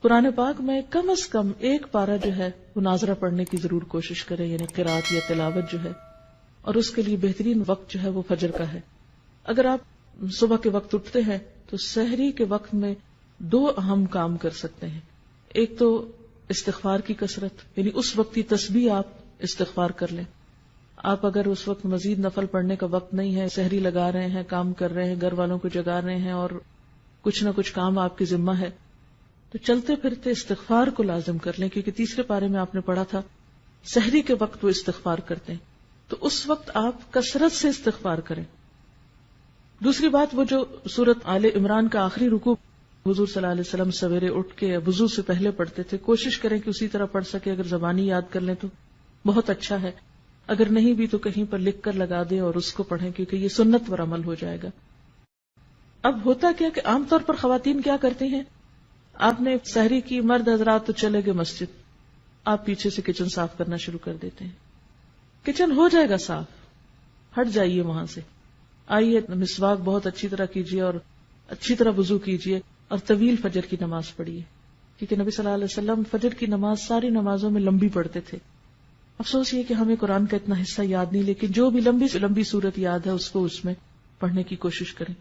قرآن پاک میں کم از کم ایک پارہ جو ہے وہ ناظرہ پڑھنے کی ضرور کوشش کرے، یعنی قرات یا تلاوت جو ہے، اور اس کے لیے بہترین وقت جو ہے وہ فجر کا ہے۔ اگر آپ صبح کے وقت اٹھتے ہیں تو سحری کے وقت میں 2 اہم کام کر سکتے ہیں۔ ایک تو استغفار کی کثرت، یعنی اس وقت کی تسبیح آپ استغفار کر لیں۔ آپ اگر اس وقت مزید نفل پڑھنے کا وقت نہیں ہے، سحری لگا رہے ہیں، کام کر رہے ہیں، گھر والوں کو جگا رہے ہیں اور کچھ نہ کچھ کام آپ کی ذمہ ہے، تو چلتے پھرتے استغفار کو لازم کر لیں، کیونکہ تیسرے پارے میں آپ نے پڑھا تھا سحری کے وقت وہ استغفار کرتے ہیں، تو اس وقت آپ کثرت سے استغفار کریں۔ دوسری بات، وہ جو سورت آل عمران کا آخری رکوع حضور صلی اللہ علیہ وسلم سویرے اٹھ کے وضو سے پہلے پڑھتے تھے، کوشش کریں کہ اسی طرح پڑھ سکے۔ اگر زبانی یاد کر لیں تو بہت اچھا ہے، اگر نہیں بھی تو کہیں پر لکھ کر لگا دیں اور اس کو پڑھیں، کیونکہ یہ سنت پر عمل ہو جائے گا۔ اب ہوتا کیا کہ عام طور پر خواتین کیا کرتی ہیں، آپ نے سحری کی، مرد حضرات تو چلے گئے مسجد، آپ پیچھے سے کچن صاف کرنا شروع کر دیتے ہیں۔ کچن ہو جائے گا صاف، ہٹ جائیے وہاں سے، آئیے مسواک بہت اچھی طرح کیجیے اور اچھی طرح وضو کیجیے اور طویل فجر کی نماز پڑھیے، کیونکہ نبی صلی اللہ علیہ وسلم فجر کی نماز ساری نمازوں میں لمبی پڑھتے تھے۔ افسوس یہ کہ ہمیں قرآن کا اتنا حصہ یاد نہیں، لیکن جو بھی لمبی سے لمبی صورت یاد ہے اس کو اس میں پڑھنے کی کوشش کریں۔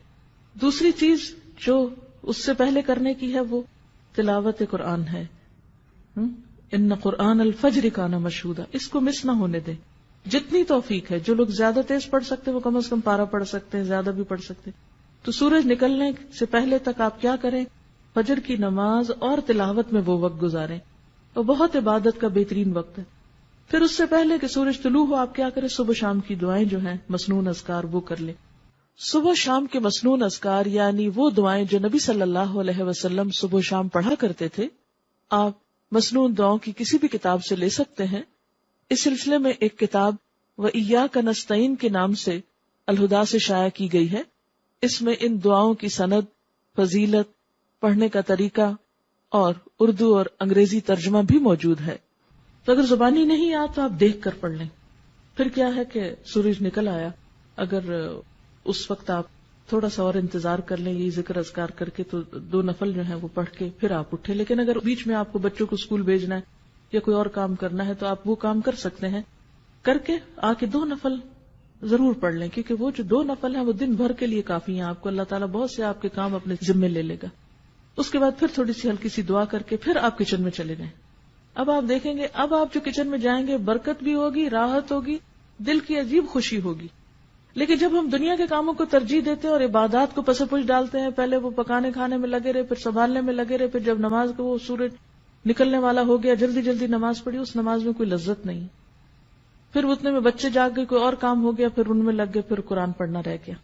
دوسری چیز جو اس سے پہلے کرنے کی ہے وہ تلاوت قرآن ہے۔ ان قرآن الفجر کان مشہودا، اس کو مس نہ ہونے دیں۔ جتنی توفیق ہے، جو لوگ زیادہ تیز پڑھ سکتے وہ کم از کم پارہ پڑھ سکتے ہیں، زیادہ بھی پڑھ سکتے، تو سورج نکلنے سے پہلے تک آپ کیا کریں، فجر کی نماز اور تلاوت میں وہ وقت گزاریں، اور بہت عبادت کا بہترین وقت ہے۔ پھر اس سے پہلے کہ سورج طلوع ہو آپ کیا کریں، صبح شام کی دعائیں جو ہیں مسنون اذکار وہ کر لیں۔ صبح شام کے مسنون اذکار یعنی وہ دعائیں جو نبی صلی اللہ علیہ وسلم صبح شام پڑھا کرتے تھے، آپ مسنون دعاؤں کی کسی بھی کتاب سے لے سکتے ہیں۔ اس سلسلے میں ایک کتاب وَإِيَّاكَ نَسْتَعِينُ کے نام سے الہدا سے شائع کی گئی ہے۔ اس میں ان دعاؤں کی سند، فضیلت، پڑھنے کا طریقہ اور اردو اور انگریزی ترجمہ بھی موجود ہے، تو اگر زبانی نہیں آ تو آپ دیکھ کر پڑھ لیں۔ پھر کیا ہے کہ سورج نکل آیا، اگر اس وقت آپ تھوڑا سا اور انتظار کر لیں یہ ذکر اذکار کر کے، تو 2 نفل جو ہیں وہ پڑھ کے پھر آپ اٹھے۔ لیکن اگر بیچ میں آپ کو بچوں کو اسکول بھیجنا ہے یا کوئی اور کام کرنا ہے تو آپ وہ کام کر سکتے ہیں، کر کے آ کے 2 نفل ضرور پڑھ لیں، کیونکہ وہ جو 2 نفل ہیں وہ دن بھر کے لیے کافی ہیں، آپ کو اللہ تعالیٰ بہت سے آپ کے کام اپنے ذمے لے لے گا۔ اس کے بعد پھر تھوڑی سی ہلکی سی دعا کر کے پھر آپ کچن میں چلے جائیں۔ اب آپ دیکھیں گے، اب آپ جو کچن میں جائیں گے برکت بھی ہوگی، راحت ہوگی، دل کی عجیب خوشی ہوگی۔ لیکن جب ہم دنیا کے کاموں کو ترجیح دیتے ہیں اور عبادات کو پس پش ڈالتے ہیں، پہلے وہ پکانے کھانے میں لگے رہے، پھر سنبھالنے میں لگے رہے، پھر جب نماز کو وہ سورج نکلنے والا ہو گیا جلدی جلدی نماز پڑھی، اس نماز میں کوئی لذت نہیں، پھر اتنے میں بچے جاگ گئے، کوئی اور کام ہو گیا، پھر ان میں لگ گئے، پھر قرآن پڑھنا رہ گیا۔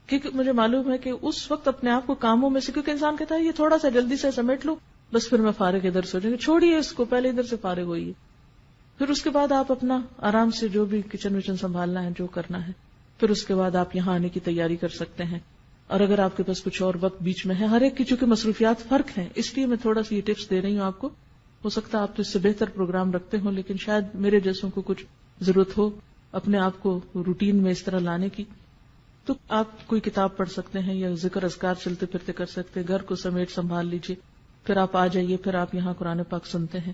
کیونکہ مجھے معلوم ہے کہ اس وقت اپنے آپ کو کاموں میں سے، کیونکہ انسان کہتا ہے یہ تھوڑا سا جلدی سے سمیٹ لو بس پھر میں فارغ ادھر سے ہو جائیں گے، چھوڑیے اس کو، پہلے ادھر سے فارغ ہوئیے، پھر اس کے بعد آپ اپنا آرام سے جو بھی کچن وچن سنبھالنا ہے جو کرنا ہے، پھر اس کے بعد آپ یہاں آنے کی تیاری کر سکتے ہیں۔ اور اگر آپ کے پاس کچھ اور وقت بیچ میں ہے، ہر ایک کی چونکہ مصروفیات فرق ہیں، اس لیے میں تھوڑا سی یہ ٹپس دے رہی ہوں آپ کو، ہو سکتا ہے آپ تو اس سے بہتر پروگرام رکھتے ہوں، لیکن شاید میرے جیسوں کو کچھ ضرورت ہو اپنے آپ کو روٹین میں اس طرح لانے کی، تو آپ کوئی کتاب پڑھ سکتے ہیں یا ذکر اذکار چلتے پھرتے کر سکتے ہیں، گھر کو سمیٹ سنبھال لیجئے، پھر آپ آ جائیے، پھر آپ یہاں قرآن پاک سنتے ہیں،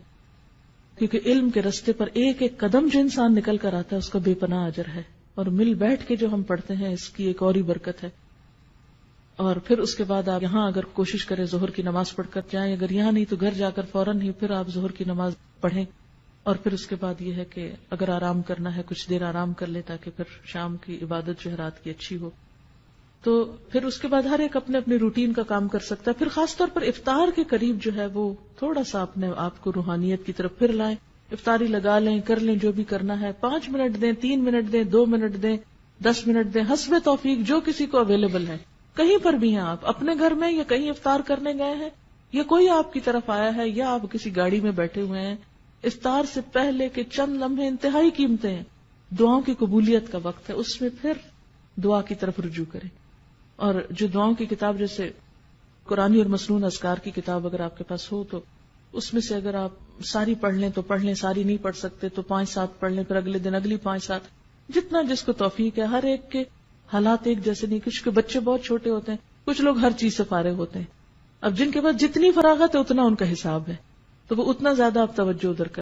کیونکہ علم کے رستے پر ایک ایک قدم جو انسان نکل کر آتا ہے اس کا بے پناہ اجر ہے، اور مل بیٹھ کے جو ہم پڑھتے ہیں اس کی ایک اور ہی برکت ہے۔ اور پھر اس کے بعد آپ یہاں اگر کوشش کریں ظہر کی نماز پڑھ کر جائیں، اگر یہاں نہیں تو گھر جا کر فوراً ہی پھر آپ ظہر کی نماز پڑھیں، اور پھر اس کے بعد یہ ہے کہ اگر آرام کرنا ہے کچھ دیر آرام کر لے تاکہ پھر شام کی عبادت جو ہے رات کی اچھی ہو۔ تو پھر اس کے بعد ہر ایک اپنے اپنے روٹین کا کام کر سکتا ہے۔ پھر خاص طور پر افطار کے قریب جو ہے وہ تھوڑا سا اپنے آپ کو روحانیت کی طرف پھر لائیں، افطاری لگا لیں، کر لیں جو بھی کرنا ہے، 5 منٹ دیں، 3 منٹ دیں، 2 منٹ دیں، 10 منٹ دیں، حسب توفیق جو کسی کو اویلیبل ہے۔ کہیں پر بھی ہیں آپ، اپنے گھر میں یا کہیں افطار کرنے گئے ہیں یا کوئی آپ کی طرف آیا ہے یا آپ کسی گاڑی میں بیٹھے ہوئے ہیں، افطار سے پہلے کے چند لمحے انتہائی قیمتی ہیں، دعاؤں کی قبولیت کا وقت ہے، اس میں پھر دعا کی طرف رجوع کریں۔ اور جو دعاؤں کی کتاب جیسے قرآنی اور مسنون اذکار کی کتاب اگر آپ کے پاس ہو تو اس میں سے اگر آپ ساری پڑھ لیں تو پڑھ لیں، ساری نہیں پڑھ سکتے تو 5-7 پڑھ لیں، پھر اگلے دن اگلی 5-7، جتنا جس کو توفیق ہے۔ ہر ایک کے حالات ایک جیسے نہیں، کچھ کے بچے بہت چھوٹے ہوتے ہیں، کچھ لوگ ہر چیز سے فارغ ہوتے ہیں، اب جن کے پاس جتنی فراغت ہے اتنا ان کا حساب ہے، تو وہ اتنا زیادہ آپ توجہ ادھر کر